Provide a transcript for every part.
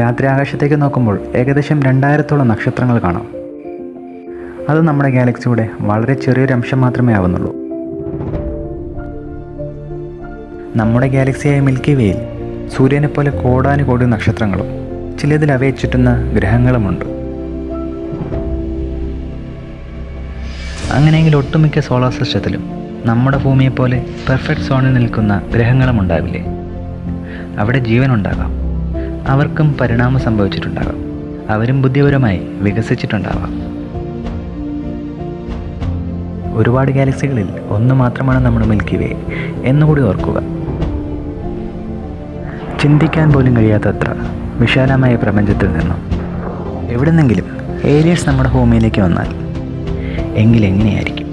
രാത്രി ആകാശത്തേക്ക് നോക്കുമ്പോൾ ഏകദേശം 2000-ഓളം നക്ഷത്രങ്ങൾ കാണാം. അത് നമ്മുടെ ഗാലക്സിയുടെ വളരെ ചെറിയൊരു അംശം മാത്രമേ ആവുന്നുള്ളൂ. നമ്മുടെ ഗാലക്സിയായ മിൽക്കി വേയിൽ സൂര്യനെ പോലെ കോടാനുകോടി നക്ഷത്രങ്ങളും ചിലതിൽ അവയെ ചുറ്റുന്ന ഗ്രഹങ്ങളുമുണ്ട്. അങ്ങനെയെങ്കിൽ ഒട്ടുമിക്ക സോളാർ സിസ്റ്റത്തിലും നമ്മുടെ ഭൂമിയെപ്പോലെ പെർഫെക്റ്റ് സോണിൽ നിൽക്കുന്ന ഗ്രഹങ്ങളും ഉണ്ടാവില്ലേ? അവിടെ ജീവനുണ്ടാകാം. അവർക്കും പരിണാമം സംഭവിച്ചിട്ടുണ്ടാകാം. അവരും ബുദ്ധിപരമായി വികസിച്ചിട്ടുണ്ടാവാം. ഒരുപാട് ഗാലക്സികളിൽ ഒന്ന് മാത്രമാണ് നമ്മുടെ മിൽക്കി വേ എന്നുകൂടി ഓർക്കുക. ചിന്തിക്കാൻ പോലും കഴിയാത്തത്ര വിശാലമായ പ്രപഞ്ചത്തിൽ നിന്നും എവിടെന്നെങ്കിലും ഏലിയൻസ് നമ്മുടെ ഭൂമിയിലേക്ക് വന്നാൽ എങ്ങനെയായിരിക്കും?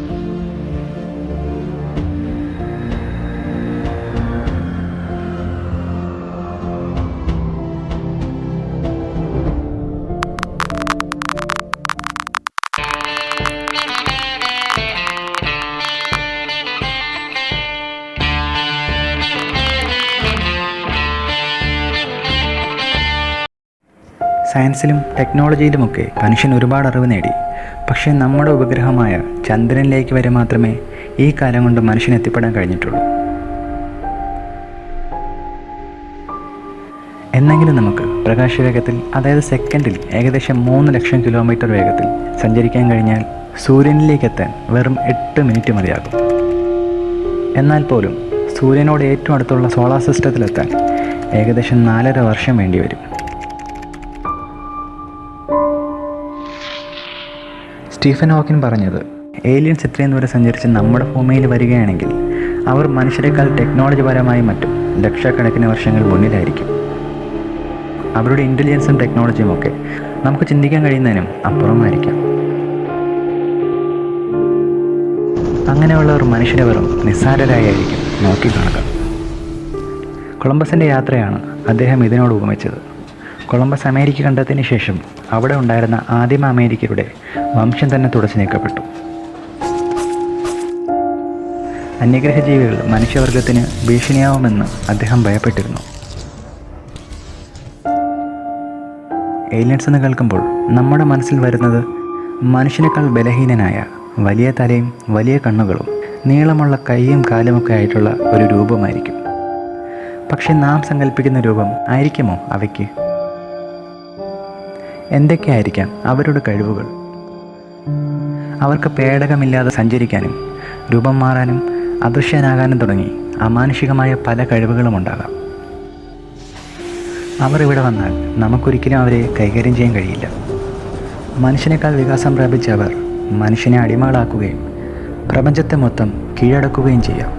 സയൻസിലും ടെക്നോളജിയിലുമൊക്കെ മനുഷ്യൻ ഒരുപാട് അറിവ് നേടി. പക്ഷേ നമ്മുടെ ഉപഗ്രഹമായ ചന്ദ്രനിലേക്ക് വരെ മാത്രമേ ഈ കാലം കൊണ്ട് മനുഷ്യന് എത്തിപ്പെടാൻ കഴിഞ്ഞിട്ടുള്ളൂ. എന്നെങ്കിലും നമുക്ക് പ്രകാശവേഗത്തിൽ, അതായത് സെക്കൻഡിൽ ഏകദേശം 3 ലക്ഷം കിലോമീറ്റർ വേഗത്തിൽ സഞ്ചരിക്കാൻ കഴിഞ്ഞാൽ സൂര്യനിലേക്ക് എത്താൻ വെറും 8 മിനിറ്റ് മതിയാകും. എന്നാൽ പോലും സൂര്യനോട് ഏറ്റവും അടുത്തുള്ള സോളാർ സിസ്റ്റത്തിലെത്താൻ ഏകദേശം 4.5 വർഷം വേണ്ടിവരും. സ്റ്റീഫൻ ഹോക്കിൻ പറഞ്ഞത്, ഏലിയൻസ് ഇത്രയും ദൂരം സഞ്ചരിച്ച് നമ്മുടെ ഭൂമിയിൽ വരികയാണെങ്കിൽ അവർ മനുഷ്യരെക്കാൾ ടെക്നോളജിപരമായും മറ്റും ലക്ഷക്കണക്കിന് വർഷങ്ങൾ മുന്നിലായിരിക്കും. അവരുടെ ഇൻ്റലിജൻസും ടെക്നോളജിയും ഒക്കെ നമുക്ക് ചിന്തിക്കാൻ കഴിയുന്നതിനും അപ്പുറമായിരിക്കാം. അങ്ങനെയുള്ളവർ മനുഷ്യരെ വെറും നിസ്സാരരായിരിക്കും നോക്കിക്കാണുക. കൊളംബസിൻ്റെ യാത്രയാണ് അദ്ദേഹം ഇതിനോട് ഉപമിച്ചത്. കൊളംബസ് അമേരിക്ക കണ്ടതിന് ശേഷം അവിടെ ഉണ്ടായിരുന്ന ആദിമ അമേരിക്കയുടെ വംശം തന്നെ തുടച്ചു നീക്കപ്പെട്ടു. അന്യഗ്രഹ ജീവികൾ മനുഷ്യവർഗത്തിന് ഭീഷണിയാവുമെന്ന് അദ്ദേഹം ഭയപ്പെട്ടിരുന്നു. ഏലിയൻസ് എന്ന് കേൾക്കുമ്പോൾ നമ്മുടെ മനസ്സിൽ വരുന്നത് മനുഷ്യനേക്കാൾ ബലഹീനനായ, വലിയ തലയും വലിയ കണ്ണുകളും നീളമുള്ള കൈയും കാലുമൊക്കെ ആയിട്ടുള്ള ഒരു രൂപമായിരിക്കും. പക്ഷെ നാം സങ്കല്പിക്കുന്ന രൂപം ആയിരിക്കുമോ അവയ്ക്ക്? എന്തൊക്കെയായിരിക്കാം അവരുടെ കഴിവുകൾ? അവർക്ക് പേടകമില്ലാതെ സഞ്ചരിക്കാനും രൂപം മാറാനും അദൃശ്യനാകാനും തുടങ്ങി അമാനുഷികമായ പല കഴിവുകളും ഉണ്ടാകാം. അവർ ഇവിടെ വന്നാൽ നമുക്കൊരിക്കലും അവരെ കൈകാര്യം ചെയ്യാൻ കഴിയില്ല. മനുഷ്യനേക്കാൾ വികാസം പ്രാപിച്ച അവർ മനുഷ്യനെ അടിമകളാക്കുകയും പ്രപഞ്ചത്തെ മൊത്തം കീഴടക്കുകയും ചെയ്യാം.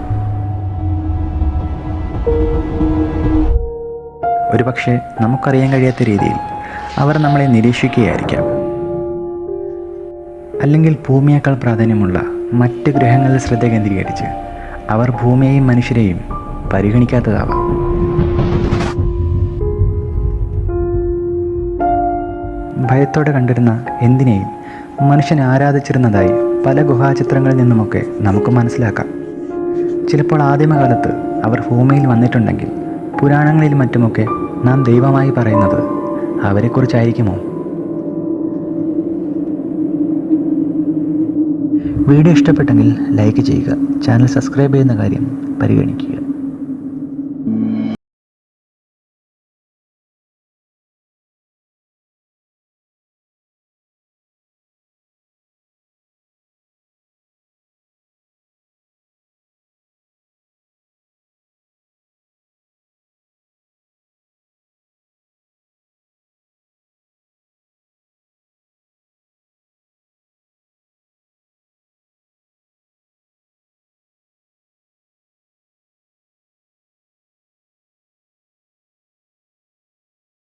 ഒരുപക്ഷെ നമുക്കറിയാൻ കഴിയാത്ത രീതിയിൽ അവർ നമ്മളെ നിരീക്ഷിക്കുകയായിരിക്കാം. അല്ലെങ്കിൽ ഭൂമിയേക്കാൾ പ്രാധാന്യമുള്ള മറ്റ് ഗ്രഹങ്ങളിൽ ശ്രദ്ധ കേന്ദ്രീകരിച്ച് അവർ ഭൂമിയെയും മനുഷ്യരെയും പരിഗണിക്കാത്തതാവാം. ഭയത്തോടെ കണ്ടിരുന്ന എന്തിനേയും മനുഷ്യൻ ആരാധിച്ചിരുന്നതായി പല ഗുഹാചിത്രങ്ങളിൽ നിന്നുമൊക്കെ നമുക്ക് മനസ്സിലാക്കാം. ചിലപ്പോൾ ആദിമകാലത്ത് അവർ ഭൂമിയിൽ വന്നിട്ടുണ്ടെങ്കിൽ പുരാണങ്ങളിലും മറ്റുമൊക്കെ നാം ദൈവമായി പറയുന്നത് അവരെക്കുറിച്ചായിരിക്കുമോ? വീഡിയോ ഇഷ്ടപ്പെട്ടെങ്കിൽ ലൈക്ക് ചെയ്യുക. ചാനൽ സബ്സ്ക്രൈബ് ചെയ്യുന്ന കാര്യം പരിഗണിക്കുക.